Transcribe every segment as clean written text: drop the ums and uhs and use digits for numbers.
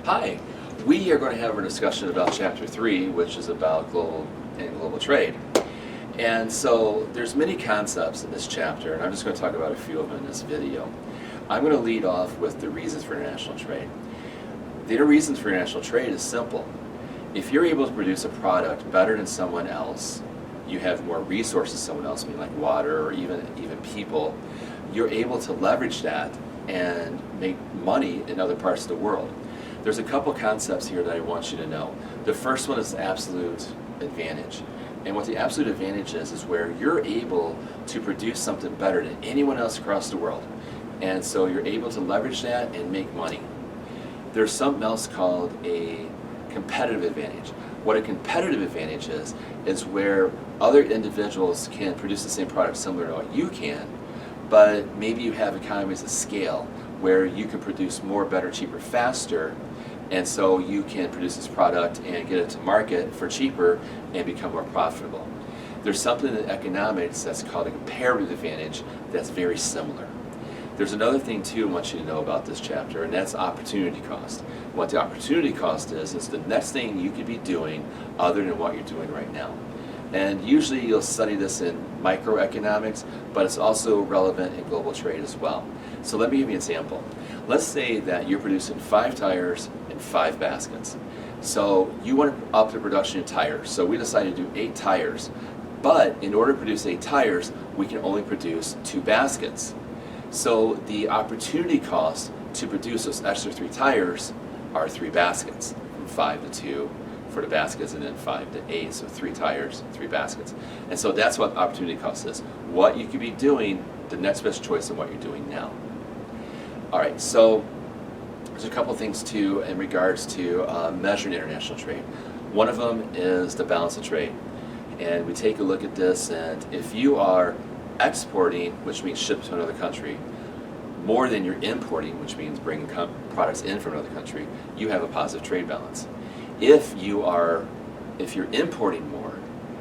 Hi, we are going to have a discussion about Chapter 3, which is about global trade. And so there's many concepts in this chapter, and I'm just going to talk about a few of them in this video. I'm going to lead off with the reasons for international trade. The reasons for international trade is simple. If you're able to produce a product better than someone else, you have more resources than someone else, meaning like water or even people, you're able to leverage that and make money in other parts of the world. There's a couple concepts here that I want you to know. The first one is absolute advantage. And what the absolute advantage is where you're able to produce something better than anyone else across the world. And so you're able to leverage that and make money. There's something else called a competitive advantage. What a competitive advantage is where other individuals can produce the same product similar to what you can, but maybe you have economies of scale where you can produce more, better, cheaper, faster, and so you can produce this product and get it to market for cheaper and become more profitable. There's something in economics that's called a comparative advantage that's very similar. There's another thing too I want you to know about this chapter, and that's opportunity cost. What the opportunity cost is the next thing you could be doing other than what you're doing right now. And usually you'll study this in microeconomics, but it's also relevant in global trade as well. So let me give you an example. Let's say that you're producing 5 tires and 5 baskets. So you want to up the production of tires. So we decided to do 8 tires. But in order to produce 8 tires, we can only produce 2 baskets. So the opportunity cost to produce those extra 3 tires are 3 baskets, from 5 to 2 for the baskets, and then 5 to 8, so 3 tires, 3 baskets. And so that's what opportunity cost is. What you could be doing, the next best choice of what you're doing now. All right, so there's a couple things too in regards to measuring international trade. One of them is the balance of trade. And we take a look at this, and if you are exporting, which means ship to another country, more than you're importing, which means bringing products in from another country, you have a positive trade balance. If you're importing more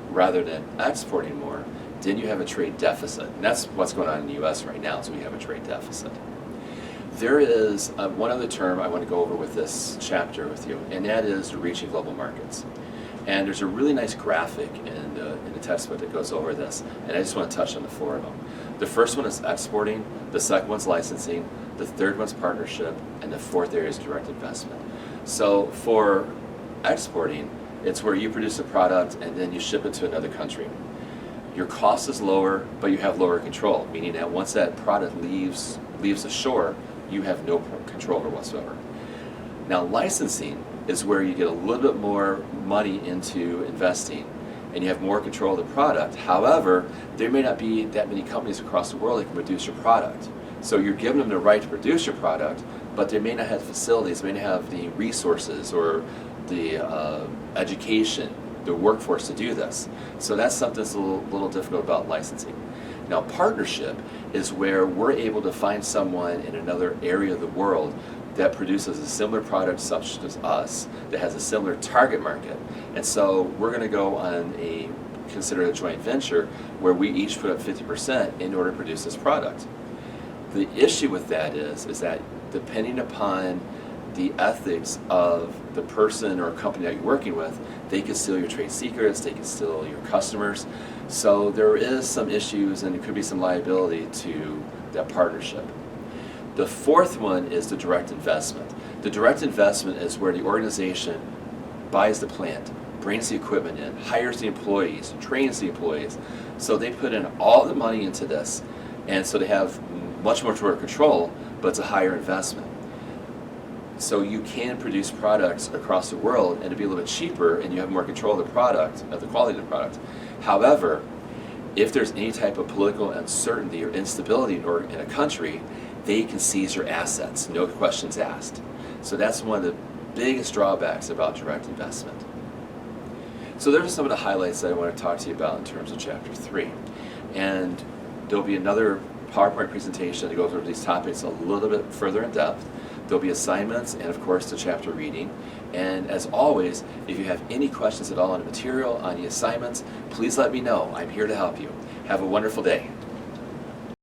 rather than exporting more, then you have a trade deficit. And that's what's going on in the U.S. right now, so we have a trade deficit. There is one other term I want to go over with this chapter with you, and that is reaching global markets. And there's a really nice graphic in the textbook that goes over this, and I just want to touch on the 4 of them. The first one is exporting, the second one's licensing, the third one's partnership, and the 4th area is direct investment. So for exporting, it's where you produce a product and then you ship it to another country. Your cost is lower, but you have lower control, meaning that once that product leaves the shore, you have no control over whatsoever. Now licensing is where you get a little bit more money into investing and you have more control of the product. However, there may not be that many companies across the world that can produce your product. So you're giving them the right to produce your product, but they may not have facilities, may not have the resources or the education, the workforce to do this. So that's something that's a little difficult about licensing. Now partnership is where we're able to find someone in another area of the world that produces a similar product such as us, that has a similar target market. And so we're going to go on consider a joint venture where we each put up 50% in order to produce this product. The issue with that is that depending upon the ethics of the person or company that you're working with, they can steal your trade secrets, they can steal your customers. So there is some issues and there could be some liability to that partnership. The 4th one is the direct investment. The direct investment is where the organization buys the plant, brings the equipment in, hires the employees, trains the employees. So they put in all the money into this, and so they have much more control, but it's a higher investment. So you can produce products across the world and it'll be a little bit cheaper and you have more control of the product, of the quality of the product. However, if there's any type of political uncertainty or instability in a country, they can seize your assets, no questions asked. So that's one of the biggest drawbacks about direct investment. So those are some of the highlights that I want to talk to you about in terms of Chapter 3. And there'll be another PowerPoint presentation that goes over these topics a little bit further in depth. There'll be assignments and of course the chapter reading. And as always, if you have any questions at all on the material, on the assignments, please let me know. I'm here to help you. Have a wonderful day.